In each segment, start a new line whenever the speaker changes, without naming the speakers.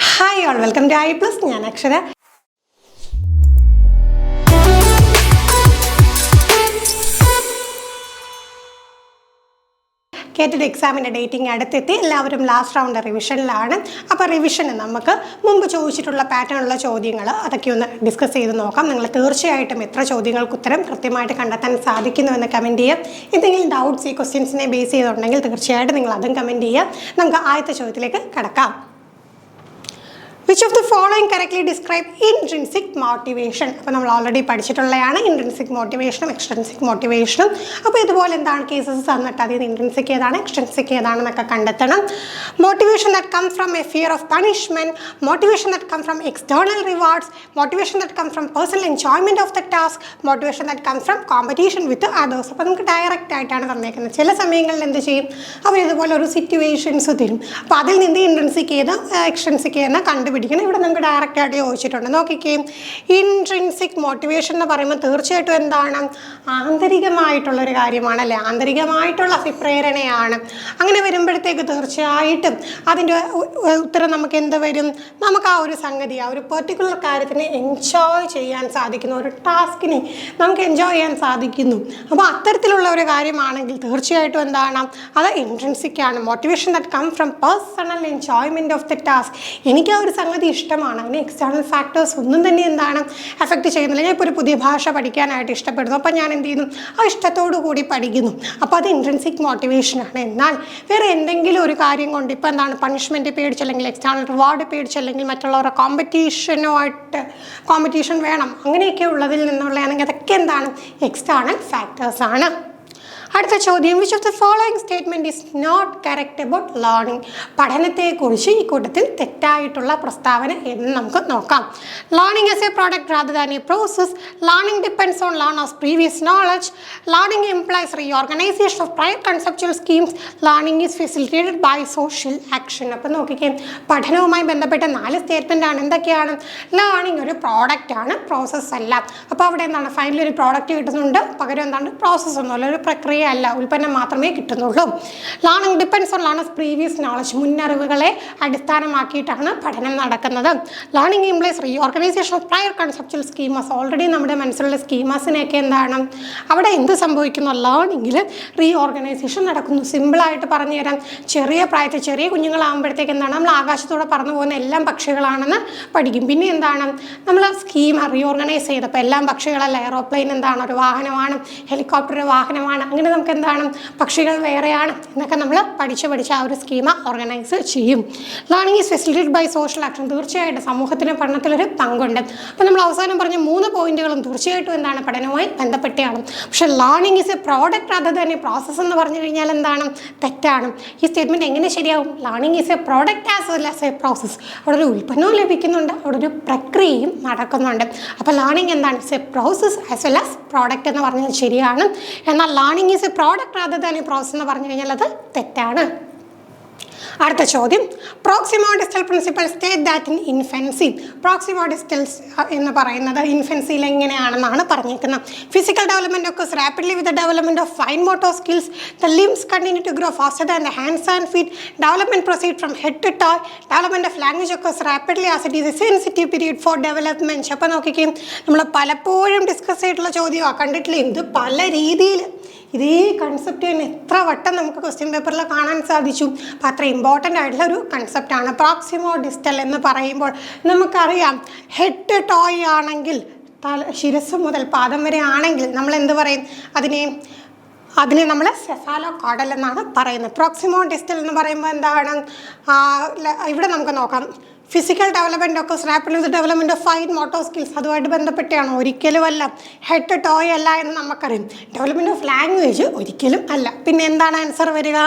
Hi all, welcome to I+. ഞാൻ അക്ഷര. കേറ്റഡ് എക്സാമിൻ്റെ ഡേറ്റിംഗ് അടുത്തെത്തി. എല്ലാവരും ലാസ്റ്റ് റൗണ്ട് റിവിഷനിലാണ്. അപ്പോൾ റിവിഷന് നമുക്ക് മുമ്പ് ചോദിച്ചിട്ടുള്ള പാറ്റേണുള്ള ചോദ്യങ്ങൾ അതൊക്കെ ഒന്ന് ഡിസ്കസ് ചെയ്ത് നോക്കാം. നിങ്ങൾ തീർച്ചയായിട്ടും എത്ര ചോദ്യങ്ങൾക്ക് ഉത്തരം കൃത്യമായിട്ട് കണ്ടെത്താൻ സാധിക്കുന്നുവെന്ന് കമൻറ്റ് ചെയ്യുക. എന്തെങ്കിലും ഡൗട്ട്സ് ഈ ക്വസ്റ്റ്യൻസിനെ ബേസ് ചെയ്തിട്ടുണ്ടെങ്കിൽ തീർച്ചയായിട്ടും നിങ്ങൾ അതും കമൻറ്റ് ചെയ്യുക. നമുക്ക് ആദ്യത്തെ ചോദ്യത്തിലേക്ക് കടക്കാം. Which of the following correctly describe intrinsic motivation? അപ്പോൾ നമ്മൾ ഓൾറെഡി പഠിച്ചിട്ടുള്ളതാണ് ഇൻട്രിൻസിക് മോട്ടിവേഷനും എക്സ്ട്രിൻസിക് മോട്ടിവേഷനും. അപ്പോൾ ഇതുപോലെ എന്താണ് കേസസ് തന്നിട്ട് അതിൽ ഇൻട്രിൻസിക് ഏതാണ് എക്സ്ട്രിൻസിക് ഏതാണെന്നൊക്കെ കണ്ടെത്തണം. Motivation that come from a fear of punishment, motivation that come from external rewards, motivation that come from personal enjoyment of the task, motivation that come from competition with others. അപ്പോൾ നമുക്ക് direct ആയിട്ടാണ് തന്നേക്കുന്നത്. ചില സമയങ്ങളിൽ എന്ത് ചെയ്യും, അവർ ഇതുപോലെ ഒരു situations തരും. അപ്പോൾ അതിൽ നിന്ന് ഇൻട്രിൻസിക് ഏത് എക്സ്ട്രിൻസിക് ഏതെന്ന് കണ്ടുപിടിക്കണം. ഇവിടെ നമുക്ക് ഡയറക്റ്റ് ആയിട്ട് ചോദിച്ചിട്ടുണ്ട്. നോക്കിക്കേ, ഇൻട്രിൻസിക് മോട്ടിവേഷൻ എന്ന് പറയുമ്പോൾ തീർച്ചയായിട്ടും എന്താണ്, ആന്തരികമായിട്ടുള്ളൊരു കാര്യമാണല്ലേ, ആന്തരികമായിട്ടുള്ള അഭിപ്രേരണയാണ്. അങ്ങനെ വരുമ്പോഴത്തേക്ക് തീർച്ചയായിട്ടും അതിൻ്റെ ഉത്തരം നമുക്ക് എന്ത് വരും, നമുക്ക് ആ ഒരു സംഗതി, ആ ഒരു പെർട്ടിക്കുലർ കാര്യത്തിനെ എൻജോയ് ചെയ്യാൻ സാധിക്കുന്നു, ഒരു ടാസ്കിനെ നമുക്ക് എൻജോയ് ചെയ്യാൻ സാധിക്കുന്നു. അപ്പോൾ അത്തരത്തിലുള്ള ഒരു കാര്യമാണെങ്കിൽ തീർച്ചയായിട്ടും എന്താണ്, അത് ഇൻട്രിൻസിക് ആണ്. Motivation that come from personal enjoyment of the task. എനിക്ക് ആ ഒരു സംഗതി ഇഷ്ടമാണ്, അതിന് എക്സ്റ്റേണൽ ഫാക്ടേഴ്സ് ഒന്നും തന്നെ എന്താണ് എഫക്റ്റ് ചെയ്യുന്നില്ല. ഞാൻ ഇപ്പോൾ ഒരു പുതിയ ഭാഷ പഠിക്കാനായിട്ട് ഇഷ്ടപ്പെടുന്നു, അപ്പോൾ ഞാൻ എന്ത് ചെയ്യുന്നു, ആ ഇഷ്ടത്തോടു കൂടി പഠിക്കുന്നു. അപ്പോൾ അത് ഇൻട്രിൻസിക് മോട്ടിവേഷനാണ്. എന്നാൽ വേറെ എന്തെങ്കിലും ഒരു കാര്യം കൊണ്ട് ഇപ്പോൾ എന്താണ്, പണിഷ്മെൻറ്റ് പേടിച്ചല്ലെങ്കിൽ എക്സ്റ്റേണൽ റിവാർഡ് പേടിച്ചല്ലെങ്കിൽ മറ്റുള്ളവരുടെ കോമ്പറ്റീഷൻ വേണം, അങ്ങനെയൊക്കെ ഉള്ളതിൽ നിന്നുള്ളതാണെങ്കിൽ അതൊക്കെ എന്താണ്, എക്സ്റ്റേണൽ ഫാക്ടേഴ്സാണ്. അടുത്ത ചോദ്യം, which of the following statement is not correct about learning? പഠനത്തെക്കുറിച്ച് ഈ കൂട്ടത്തിൽ തെറ്റായിട്ടുള്ള പ്രസ്താവന എന്ന് നമുക്ക് നോക്കാം. Learning as a product rather than a process, learning depends on learners previous knowledge, learning implies reorganization of prior conceptual schemes, learning is facilitated by social action. അപ്പം നോക്കിക്കേ, പഠനവുമായി ബന്ധപ്പെട്ട 4 സ്റ്റേറ്റ്മെൻറ്റാണ്. എന്തൊക്കെയാണ്? ലേണിംഗ് ഒരു പ്രോഡക്റ്റാണ്, പ്രോസസ്സ് അല്ല. അപ്പോൾ അവിടെ എന്താണ്, ഫൈനലി ഒരു പ്രോഡക്റ്റ് കിട്ടുന്നുണ്ട്, പകരം എന്താണ്, പ്രോസസ്സ് ഒന്നുമല്ല, ഒരു പ്രക്രിയ അല്ല, ഉൽപ്പന്നം മാത്രമേ കിട്ടുന്നുള്ളൂ. Learning depends on learners previous knowledge, മുന്നറിവുകളെ അടിസ്ഥാനമാക്കിയിട്ടാണ് പഠനം നടക്കുന്നത്. Learning implies reorganization of prior conceptual schemas, already നമ്മുടെ മനസ്സിലുള്ള സ്കീമാസിനെയൊക്കെ എന്താണ്, അവിടെ എന്ത് സംഭവിക്കുന്നു, ലേണിങ്ങിൽ റീഓർഗനൈസേഷൻ നടക്കുന്നു. സിമ്പിളായിട്ട് പറഞ്ഞു തരാം, ചെറിയ പ്രായത്തിൽ ചെറിയ കുഞ്ഞുങ്ങളാകുമ്പോഴത്തേക്ക് എന്താണ്, നമ്മൾ ആകാശത്തൂടെ പറന്നു പോകുന്ന എല്ലാം പക്ഷികളാണെന്ന് പഠിക്കും. പിന്നെ എന്താണ്, നമ്മൾ സ്കീം റീഓർഗനൈസ് ചെയ്തപ്പോൾ എല്ലാം പക്ഷികളല്ല, എയറോപ്ലെയിൻ എന്താണ്, ഒരു വാഹനമാണ്, ഹെലികോപ്റ്റർ ഒരു വാഹനമാണ്, അങ്ങനെ നമുക്ക് എന്താണ്, പക്ഷികൾ വേറെയാണ് എന്നൊക്കെ നമ്മൾ പഠിച്ച് ആ ഒരു സ്കീമ ഓർഗനൈസ് ചെയ്യും. Learning is facilitated by social action, തീർച്ചയായിട്ടും സമൂഹത്തിന് പഠനത്തിലൊരു പങ്കുണ്ട്. അപ്പോൾ നമ്മൾ അവസാനം പറഞ്ഞ 3 പോയിന്റുകളും തീർച്ചയായിട്ടും എന്താണ്, പഠനവുമായി ബന്ധപ്പെട്ടാണ്. പക്ഷേ learning is a product rather than a process എന്ന് പറഞ്ഞു കഴിഞ്ഞാൽ എന്താണ്, തെറ്റാണ്. ഈ സ്റ്റേറ്റ്മെൻറ്റ് എങ്ങനെ ശരിയാവും? Learning is a product as well as A process, അവിടെ ഒരു ഉൽപ്പന്നവും ലഭിക്കുന്നുണ്ട്, അവിടെ ഒരു പ്രക്രിയയും നടക്കുന്നുണ്ട്. അപ്പോൾ ലേണിംഗ് എന്താണ്, it's a process as well as product എന്ന് പറഞ്ഞാൽ ശരിയാണ്. എന്നാൽ learning is a product rather than a process എന്ന് പറഞ്ഞു കഴിഞ്ഞാൽ അത് തെറ്റാണ്. അടുത്ത ചോദ്യം, proximodistal principle state that in infancy. Proximodistals എന്ന് പറയുന്നത് ഇൻഫൻസിയിൽ എങ്ങനെയാണെന്നാണ് പറഞ്ഞിരിക്കുന്നത്. ഫിസിക്കൽ ഡെവലപ്മെൻറ്റ് ഒക്കെ rapidly with the development of fine motor skills, the limbs continue to grow faster than the hands and feet, development proceed from head to toe, development of language ഒക്കെ rapidly as it is a sensitive period for development. അപ്പോൾ നോക്കിക്കും, നമ്മൾ പലപ്പോഴും discuss ചെയ്തിട്ടുള്ള ചോദ്യമാണ്, കണ്ടിട്ടില്ലേ, ഇത് പല രീതിയിൽ ഇതേ കൺസെപ്റ്റ് തന്നെ എത്ര വട്ടം നമുക്ക് ക്വസ്റ്റ്യൻ പേപ്പറിൽ കാണാൻ സാധിച്ചു. അപ്പോൾ അത്ര ഇമ്പോർട്ടൻ്റ് ആയിട്ടുള്ള ഒരു കൺസെപ്റ്റാണ്. പ്രോക്സിമോ ഡിസ്റ്റൽ എന്ന് പറയുമ്പോൾ നമുക്കറിയാം, ഹെഡ് ടോയ് ആണെങ്കിൽ ശിരസ് മുതൽ പാദം വരെ ആണെങ്കിൽ നമ്മൾ എന്ത് പറയും, അതിനെ നമ്മൾ സെഫാലോ കോഡൽ എന്നാണ് പറയുന്നത്. പ്രോക്സിമോ ഡിസ്റ്റൽ എന്ന് പറയുമ്പോൾ എന്താണ്, ഇവിടെ നമുക്ക് നോക്കാം, ഫിസിക്കൽ ഡെവലപ്മെൻറ്റ് ഒക്കെ rapidly with development of fine motor skills, അതുമായിട്ട് ബന്ധപ്പെട്ടാണ്. ഒരിക്കലും അല്ല. ഹെഡ് ടോയ് അല്ല എന്ന് നമുക്കറിയാം. ഡെവലപ്മെൻറ്റ് ഓഫ് ലാംഗ്വേജ് ഒരിക്കലും അല്ല. പിന്നെ എന്താണ് ആൻസർ വരിക?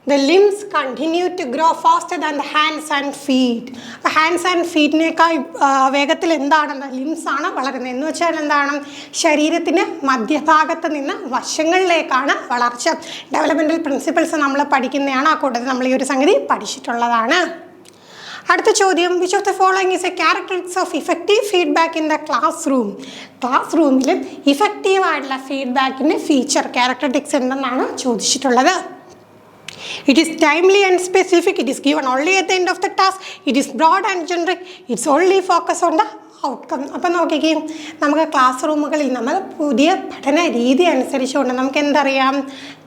The limbs continue to grow faster than the hands and feet. അപ്പോൾ ഹാൻഡ്സ് ആൻഡ് ഫീറ്റിനേക്കാൾ വേഗത്തിൽ എന്താണ്, ലിംസ് ആണ് വളരുന്നത്. എന്ന് വെച്ചാൽ എന്താണ്, ശരീരത്തിന് മധ്യഭാഗത്ത് നിന്ന് വശങ്ങളിലേക്കാണ് വളർച്ച. ഡെവലപ്മെൻറ്റൽ പ്രിൻസിപ്പിൾസ് നമ്മൾ പഠിക്കുന്നതാണ്, ആ കൂട്ടത്തിൽ നമ്മൾ ഈ ഒരു സംഗതി പഠിച്ചിട്ടുള്ളതാണ്. അടുത്ത ചോദ്യം, which of the following is A characteristics of effective feedback in the class room? Class റൂമിൽ ഇഫക്റ്റീവായിട്ടുള്ള ഫീഡ്ബാക്കിൻ്റെ ഫീച്ചർ ക്യാരക്ടറിസ്റ്റിക്സ് എന്തെന്നാണ് ചോദിച്ചിട്ടുള്ളത്. It is timely and specific. It is given only at the end of the task. It is broad and generic. It's only focused on the outcome. അപ്പം നോക്കിക്കേ, നമുക്ക് class റൂമുകളിൽ നമ്മൾ പുതിയ പഠന രീതി അനുസരിച്ചുകൊണ്ട് നമുക്ക് എന്തറിയാം,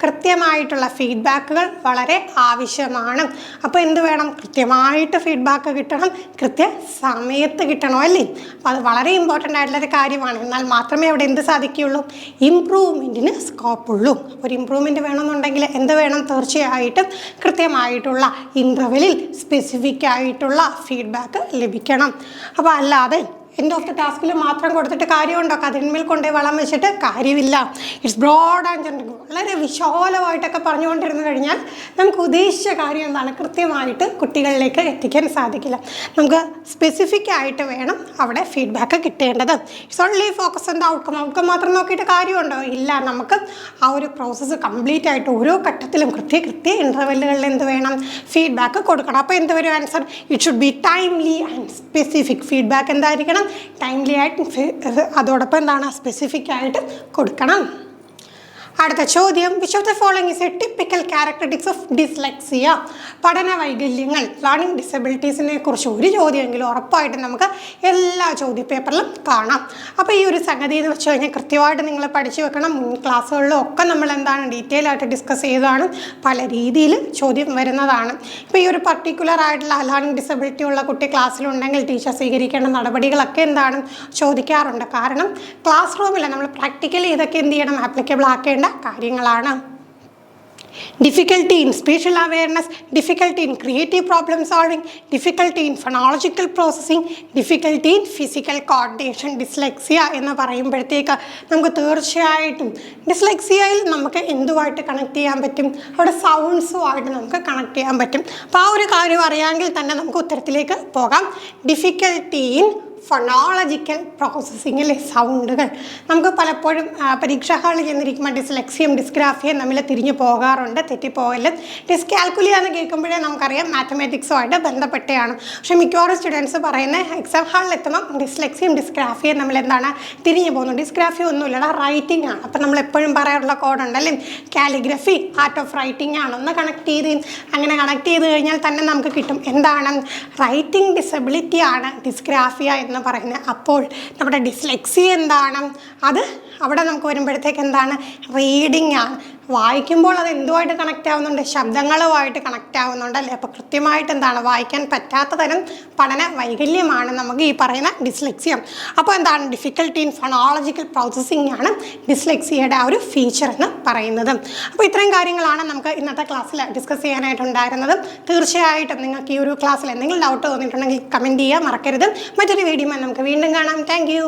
കൃത്യമായിട്ടുള്ള ഫീഡ്ബാക്കുകൾ വളരെ ആവശ്യമാണ്. അപ്പോൾ എന്ത് വേണം, കൃത്യമായിട്ട് ഫീഡ്ബാക്ക് കിട്ടണം, കൃത്യസമയത്ത് കിട്ടണം അല്ലേ. അപ്പോൾ അത് വളരെ ഇമ്പോർട്ടൻ്റ് ആയിട്ടുള്ളൊരു കാര്യമാണ്. എന്നാൽ മാത്രമേ അവിടെ എന്ത് സാധിക്കുകയുള്ളൂ, ഇമ്പ്രൂവ്മെൻറ്റിന് സ്കോപ്പുള്ളൂ. ഒരു ഇമ്പ്രൂവ്മെൻറ്റ് വേണമെന്നുണ്ടെങ്കിൽ എന്ത് വേണം, തീർച്ചയായിട്ടും കൃത്യമായിട്ടുള്ള ഇൻ്റർവെല്ലിൽ സ്പെസിഫിക് ആയിട്ടുള്ള ഫീഡ്ബാക്ക് ലഭിക്കണം. അപ്പോൾ അല്ലാതെ എൻഡ് ഓഫ് ദ ടാസ്കിൽ മാത്രം കൊടുത്തിട്ട് കാര്യമുണ്ടോ, അതിന്മേൽ കൊണ്ടുപോയി വളം വെച്ചിട്ട് കാര്യമില്ല. It's broad and general. വളരെ വിശാലമായിട്ടൊക്കെ പറഞ്ഞുകൊണ്ടിരുന്നു കഴിഞ്ഞാൽ നമുക്ക് ഉദ്ദേശിച്ച കാര്യം എന്താണ്, കൃത്യമായിട്ട് കുട്ടികളിലേക്ക് എത്തിക്കാൻ സാധിക്കില്ല. നമുക്ക് സ്പെസിഫിക് ആയിട്ട് വേണം അവിടെ ഫീഡ്ബാക്ക് കിട്ടേണ്ടത്. It's only focus on the outcome. Outcome മാത്രം നോക്കിയിട്ട് കാര്യമുണ്ടോ, ഇല്ല. നമുക്ക് ആ ഒരു പ്രോസസ്സ് കംപ്ലീറ്റ് ആയിട്ട് ഓരോ ഘട്ടത്തിലും കൃത്യ ഇൻ്റർവെല്ലുകളിൽ എന്ത് വേണം, ഫീഡ്ബാക്ക് കൊടുക്കണം. അപ്പോൾ എന്ത് വരും answer, it should be timely and specific. Feedback എന്തായിരിക്കണം, ടൈംലി ആയിട്ട്, അതോടൊപ്പം എന്താണ്, സ്പെസിഫിക് ആയിട്ട് കൊടുക്കണം. അടുത്ത ചോദ്യം, which of the following is A typical characteristics of dyslexia? പഠന വൈകല്യങ്ങൾ, ലേണിംഗ് ഡിസബിലിറ്റീസിനെ കുറിച്ച് ഒരു ചോദ്യമെങ്കിലും ഉറപ്പായിട്ടും നമുക്ക് എല്ലാ ചോദ്യപേപ്പറിലും കാണാം. അപ്പോൾ ഈ ഒരു സംഗതി എന്ന് വെച്ച് കഴിഞ്ഞാൽ കൃത്യമായിട്ട് നിങ്ങൾ പഠിച്ചു വെക്കണം. മുൻ ക്ലാസ്സുകളിലും ഒക്കെ നമ്മൾ എന്താണ് ഡീറ്റെയിൽ ആയിട്ട് ഡിസ്കസ് ചെയ്തതാണ്, പല രീതിയിൽ ചോദ്യം വരുന്നതാണ്. ഇപ്പോൾ ഈ ഒരു പർട്ടിക്കുലർ ആയിട്ടുള്ള ലേണിംഗ് ഡിസബിലിറ്റി ഉള്ള കുട്ടി ക്ലാസ്സിലുണ്ടെങ്കിൽ ടീച്ചർ സ്വീകരിക്കേണ്ട നടപടികളൊക്കെ എന്താണ് ചോദിക്കാറുണ്ട്. കാരണം ക്ലാസ് റൂമിൽ നമ്മൾ പ്രാക്ടിക്കലി ഇതൊക്കെ എന്ത് ചെയ്യണം, ആപ്ലിക്കബിൾ ആക്കേണ്ട കാര്യങ്ങളാണ്. Difficulty in spatial awareness, difficulty in creative problem solving, difficulty in phonological processing, difficulty in physical coordination. Dyslexia എന്ന് പറയുമ്പോഴത്തേക്ക് നമുക്ക് തീർച്ചയായിട്ടും ഡിസ്ലെക്സിയയിൽ നമുക്ക് എന്തുമായിട്ട് കണക്ട് ചെയ്യാൻ പറ്റും, അവിടെ സൗണ്ട്സുമായിട്ട് നമുക്ക് കണക്ട് ചെയ്യാൻ പറ്റും. അപ്പോൾ ആ ഒരു കാര്യം അറിയാമെങ്കിൽ തന്നെ നമുക്ക് ഉത്തരത്തിലേക്ക് പോകാം. ഡിഫിക്കൽട്ടി ഇൻ ഫൊണോളജിക്കൽ പ്രോസസ്സിങ്ങിലെ സൗണ്ടുകൾ. നമുക്ക് പലപ്പോഴും പരീക്ഷാ ഹാളിൽ ചെന്നിരിക്കുമ്പോൾ ഡിസ്ലെക്സിയും ഡിസ്ഗ്രാഫിയും തമ്മിൽ തിരിഞ്ഞു പോകാറുണ്ട്, തെറ്റിപ്പോകല്. ഡിസ്കാൽക്കുലിയ എന്ന് കേൾക്കുമ്പോഴേ നമുക്കറിയാം മാത്തമാറ്റിക്സുമായിട്ട് ബന്ധപ്പെട്ടാണ്. പക്ഷേ മിക്കവാറും സ്റ്റുഡൻസ് പറയുന്നത് എക്സാം ഹാളിൽ എത്തുമ്പോൾ ഡിസ്ലെക്സിയും ഡിസ്ഗ്രാഫിയും തമ്മിൽ എന്താണ് തിരിഞ്ഞു പോകുന്നു. ഡിസ്ഗ്രാഫി ഒന്നുമില്ല, റൈറ്റിംഗ് ആണ്. അപ്പം നമ്മൾ എപ്പോഴും പറയാറുള്ള കോഡുണ്ടല്ലേ, കാലിഗ്രഫി ആർട്ട് ഓഫ് റൈറ്റിംഗ് ആണ്. ഒന്ന് കണക്ട് ചെയ്ത് അങ്ങനെ കണക്ട് ചെയ്ത് കഴിഞ്ഞാൽ തന്നെ നമുക്ക് കിട്ടും എന്താണ്, റൈറ്റിംഗ് ഡിസബിലിറ്റി ആണ് ഡിസ്ഗ്രാഫിയ എന്ന് പറയുന്നത്. അപ്പോൾ നമ്മുടെ ഡിസ്ലെക്സി എന്താണ്, അത് അവിടെ നമുക്ക് വരുമ്പോഴത്തേക്ക് എന്താണ്, റീഡിംഗ് ആണ്. വായിക്കുമ്പോൾ അത് എന്തുമായിട്ട് കണക്റ്റ് ആവുന്നുണ്ട്, ശബ്ദങ്ങളുമായിട്ട് കണക്റ്റ് ആവുന്നുണ്ട് അല്ലേ. അപ്പോൾ കൃത്യമായിട്ട് എന്താണ്, വായിക്കാൻ പറ്റാത്ത തരം പഠന വൈകല്യമാണ് നമുക്ക് ഈ പറയുന്ന ഡിസ്ലെക്സിയ. അപ്പോൾ എന്താണ്, ഡിഫിക്കൽട്ടി ഇൻ ഫൊണോളജിക്കൽ പ്രോസസ്സിംഗ് ആണ് ഡിസ്ലെക്സിയയുടെ ആ ഒരു ഫീച്ചർ എന്ന് പറയുന്നത്. അപ്പോൾ ഇത്രയും കാര്യങ്ങളാണ് നമുക്ക് ഇന്നത്തെ ക്ലാസ്സിൽ ഡിസ്കസ് ചെയ്യാനായിട്ടുണ്ടായിരുന്നത്. തീർച്ചയായിട്ടും നിങ്ങൾക്ക് ഈ ഒരു ക്ലാസ്സിൽ എന്തെങ്കിലും ഡൗട്ട് തോന്നിയിട്ടുണ്ടെങ്കിൽ കമൻറ്റ് ചെയ്യാൻ മറക്കരുത്. മറ്റൊരു വീഡിയോ നമുക്ക് വീണ്ടും കാണാം. Thank you.